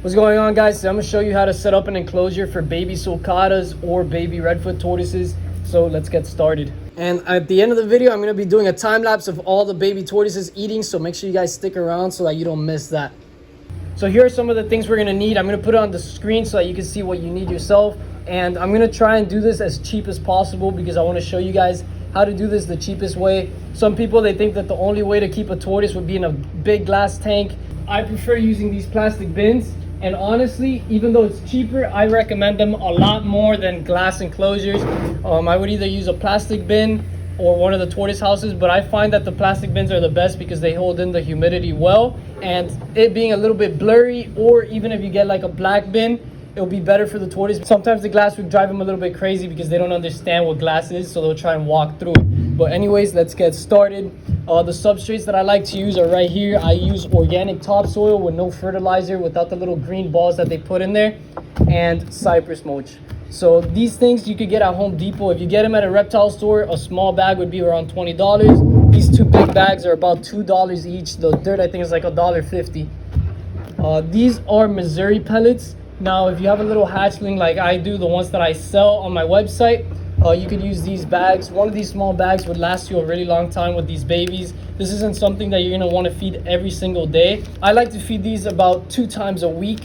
What's going on, guys? So I'm going to show you how to set up an enclosure for baby sulcatas or baby redfoot tortoises. So let's get started. And at the end of the video, I'm going to be doing a time lapse of all the baby tortoises eating. So make sure you guys stick around so that you don't miss that. So here are some of the things we're going to need. I'm going to put it on the screen so that you can see what you need yourself. And I'm going to try and do this as cheap as possible because I want to show you guys how to do this the cheapest way. Some people, they think that the only way to keep a tortoise would be in a big glass tank. I prefer using these plastic bins. And honestly, even though it's cheaper, I recommend them a lot more than glass enclosures. I would either use a plastic bin or one of the tortoise houses, but I find that the plastic bins are the best because they hold in the humidity well. And it being a little bit blurry, or even if you get like a black bin, it'll be better for the tortoise. Sometimes the glass would drive them a little bit crazy because they don't understand what glass is, so they'll try and walk through it. But anyways, let's get started. The substrates that I like to use are right here. I use organic topsoil with no fertilizer, without the little green balls that they put in there, and cypress mulch. So these things you could get at Home Depot. If you get them at a reptile store, a small bag would be around $20. These two big bags are about $2 each. The dirt, I think, is like $1.50. These are Missouri pellets. Now, if you have a little hatchling like I do, the ones that I sell on my website, you could use these bags. One of these small bags would last you a really long time with these babies. This isn't something that you're going to want to feed every single day. I like to feed these about 2 times a week.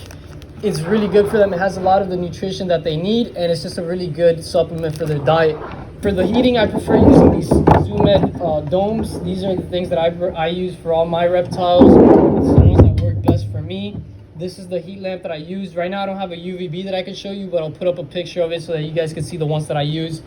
It's really good for them. It has a lot of the nutrition that they need, and it's just a really good supplement for their diet. For the heating, I prefer using these Zoomed domes. These are the things that I use for all my reptiles. It's the ones that work best for me. This is the heat lamp that I use. Right now I don't have a UVB that I can show you, but I'll put up a picture of it so that you guys can see the ones that I use.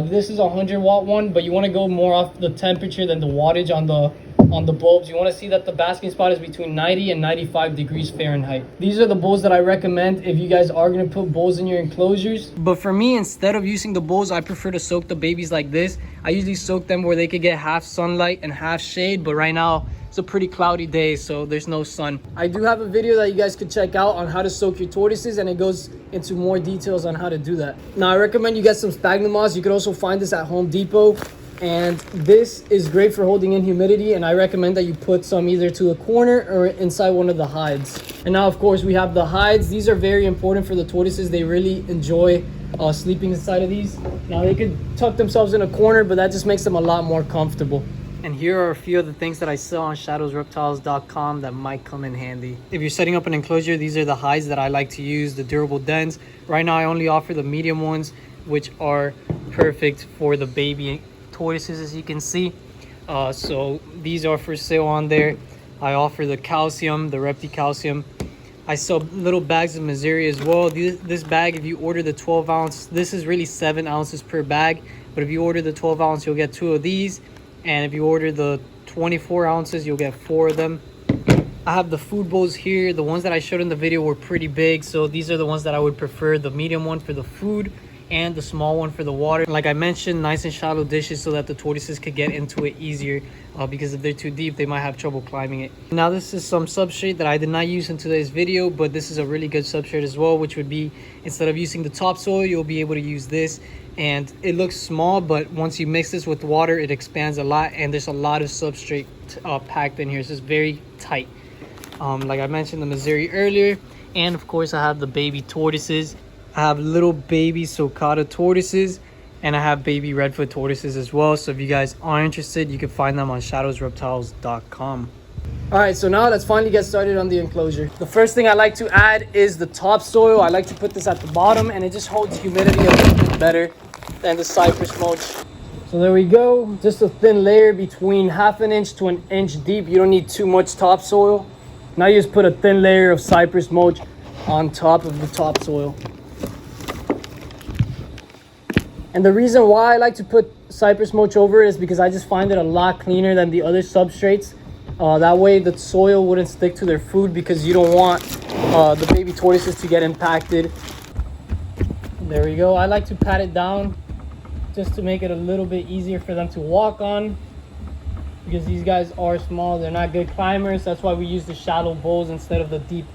This is a 100-watt one, but you want to go more off the temperature than the wattage on the bulbs. You want to see that the basking spot is between 90 and 95 degrees Fahrenheit. These are the bowls that I recommend if you guys are going to put bowls in your enclosures. But for me, instead of using the bowls, I prefer to soak the babies like this. I usually soak them where they could get half sunlight and half shade, but right now it's a pretty cloudy day, so there's no sun. I do have a video that you guys could check out on how to soak your tortoises, and it goes into more details on how to do that. Now, I recommend you get some sphagnum moss. You could also find this at Home Depot. And this is great for holding in humidity, and I recommend that you put some either to a corner or inside one of the hides. And now, of course, we have the hides. These are very important for the tortoises. They really enjoy sleeping inside of these. Now, they could tuck themselves in a corner, but that just makes them a lot more comfortable. And here are a few of the things that I sell on shadowsreptiles.com that might come in handy. If you're setting up an enclosure, these are the hides that I like to use, the durable dens. Right now, I only offer the medium ones, which are perfect for the baby tortoises, as you can see. So these are for sale on there. I offer the calcium, the Repti calcium. I sell little bags of Missouri as well. This bag, if you order the 12 ounce, this is really 7 ounces per bag, but if you order the 12 ounce, you'll get 2 of these. And if you order the 24 ounces, you'll get 4 of them. I have the food bowls here. The ones that I showed in the video were pretty big, so these are the ones that I would prefer. The medium one for the food and the small one for the water. Like I mentioned, nice and shallow dishes so that the tortoises could get into it easier, because if they're too deep, they might have trouble climbing it. Now, this is some substrate that I did not use in today's video, but this is a really good substrate as well, which would be, instead of using the topsoil, you'll be able to use this. And it looks small, but once you mix this with water, it expands a lot, and there's a lot of substrate packed in here, so it's very tight. Like I mentioned, the Missouri earlier, and of course I have the baby tortoises. I have little baby sulcata tortoises, and I have baby redfoot tortoises as well. So if you guys are interested, you can find them on shadowsreptiles.com. All right, so now let's finally get started on the enclosure. The first thing I like to add is the topsoil. I like to put this at the bottom, and it just holds humidity a little bit better than the cypress mulch. So there we go, just a thin layer between 1/2 inch to 1 inch deep. You don't need too much topsoil. Now you just put a thin layer of cypress mulch on top of the topsoil. And the reason why I like to put cypress mulch over it is because I just find it a lot cleaner than the other substrates. That way the soil wouldn't stick to their food, because you don't want the baby tortoises to get impacted. There we go. I like to pat it down just to make it a little bit easier for them to walk on, because these guys are small. They're not good climbers. That's why we use the shallow bowls instead of the deep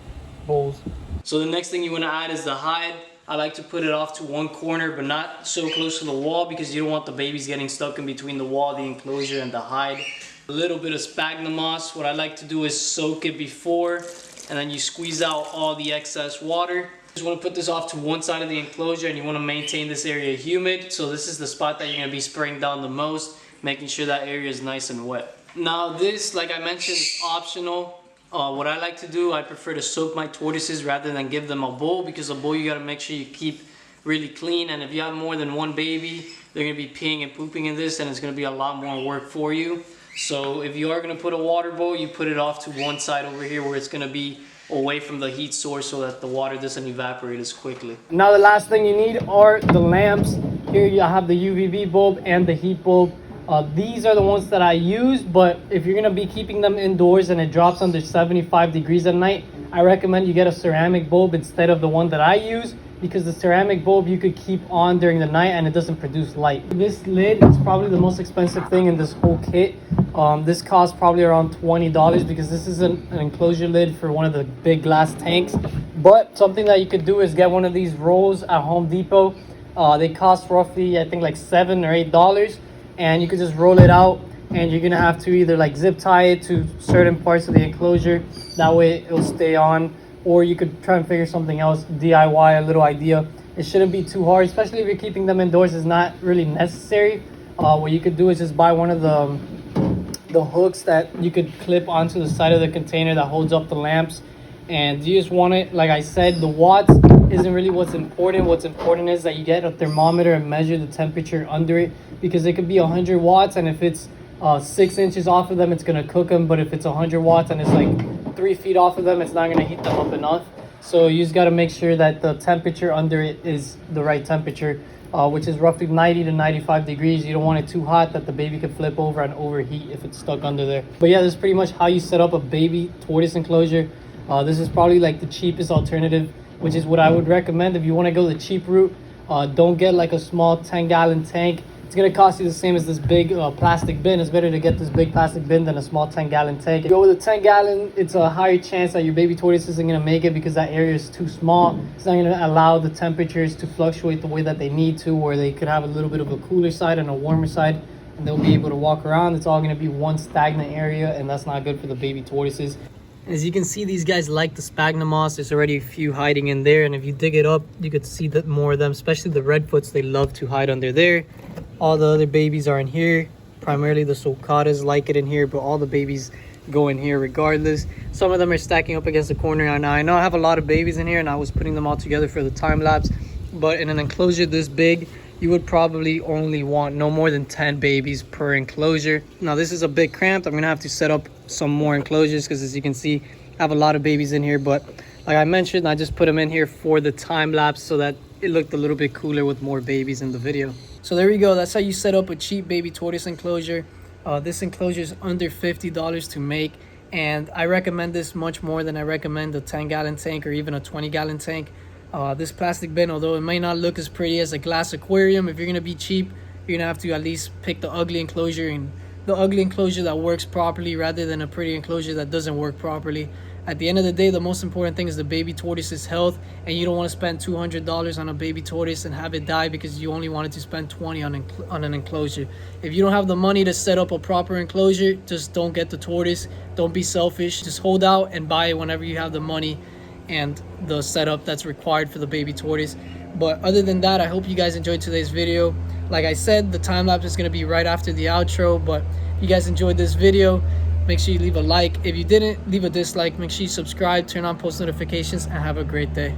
bowls. So the next thing you want to add is the hide. I like to put it off to one corner, but not so close to the wall, because you don't want the babies getting stuck in between the wall, the enclosure, and the hide. A little bit of sphagnum moss. What I like to do is soak it before and then you squeeze out all the excess water. You just want to put this off to one side of the enclosure, and you want to maintain this area humid. So this is the spot that you're going to be spraying down the most, making sure that area is nice and wet. Now this, like I mentioned, is optional. What I like to do, I prefer to soak my tortoises rather than give them a bowl, because a bowl you got to make sure you keep really clean, and if you have more than one baby, they're going to be peeing and pooping in this, and it's going to be a lot more work for you. So if you are going to put a water bowl, you put it off to one side over here where it's going to be away from the heat source so that the water doesn't evaporate as quickly. Now the last thing you need are the lamps. Here you have the UVB bulb and the heat bulb. These are the ones that I use, but if you're going to be keeping them indoors and it drops under 75 degrees at night, I recommend you get a ceramic bulb instead of the one that I use, because the ceramic bulb you could keep on during the night and it doesn't produce light. This lid is probably the most expensive thing in this whole kit. This costs probably around $20 because this is an enclosure lid for one of the big glass tanks. But something that you could do is get one of these rolls at Home Depot. They cost roughly, I think, like $7 or $8, and you could just roll it out, and you're gonna have to either like zip tie it to certain parts of the enclosure, that way it'll stay on, or you could try and figure something else, DIY, a little idea. It shouldn't be too hard, especially if you're keeping them indoors. It's not really necessary. What you could do is just buy one of the hooks that you could clip onto the side of the container that holds up the lamps, and you just want it, like I said, the watts isn't really what's important. What's important is that you get a thermometer and measure the temperature under it, because it could be 100 watts, and if it's 6 inches off of them, it's going to cook them. But if it's 100 watts and it's like 3 feet off of them, it's not going to heat them up enough. So you just got to make sure that the temperature under it is the right temperature, which is roughly 90 to 95 degrees. You don't want it too hot that the baby could flip over and overheat if it's stuck under there. But yeah, this is pretty much how you set up a baby tortoise enclosure. This is probably like the cheapest alternative, which is what I would recommend. If you want to go the cheap route, don't get like a small 10-gallon tank. It's going to cost you the same as this big plastic bin. It's better to get this big plastic bin than a small 10-gallon tank. If you go with a 10-gallon, it's a higher chance that your baby tortoise isn't going to make it, because that area is too small. It's not going to allow the temperatures to fluctuate the way that they need to, or they could have a little bit of a cooler side and a warmer side, and they'll be able to walk around. It's all going to be one stagnant area, and that's not good for the baby tortoises. As you can see, these guys like the sphagnum moss. There's already a few hiding in there, and if you dig it up, you could see that more of them, especially the redfoots, they love to hide under there. All the other babies are in here. Primarily the sulcatas like it in here, but all the babies go in here regardless. Some of them are stacking up against the corner. Now I know I have a lot of babies in here, and I was putting them all together for the time lapse, but in an enclosure this big, you would probably only want no more than 10 babies per enclosure. Now this is a bit cramped. I'm gonna have to set up some more enclosures, because as you can see, I have a lot of babies in here. But like I mentioned, I just put them in here for the time lapse so that it looked a little bit cooler with more babies in the video. So there we go. That's how you set up a cheap baby tortoise enclosure. This enclosure is under $50 to make, and I recommend this much more than I recommend a 10-gallon tank or even a 20-gallon tank. This plastic bin, although it may not look as pretty as a glass aquarium, if you're going to be cheap, you're going to have to at least pick the ugly enclosure, and the ugly enclosure that works properly rather than a pretty enclosure that doesn't work properly. At the end of the day, the most important thing is the baby tortoise's health, and you don't want to spend $200 on a baby tortoise and have it die because you only wanted to spend $20 on an enclosure. If you don't have the money to set up a proper enclosure, just don't get the tortoise. Don't be selfish. Just hold out and buy it whenever you have the money and the setup that's required for the baby tortoise. But other than that, I hope you guys enjoyed today's video. Like I said, the time lapse is going to be right after the outro, but if you guys enjoyed this video, make sure you leave a like. If you didn't, leave a dislike. Make sure you subscribe, turn on post notifications, and have a great day.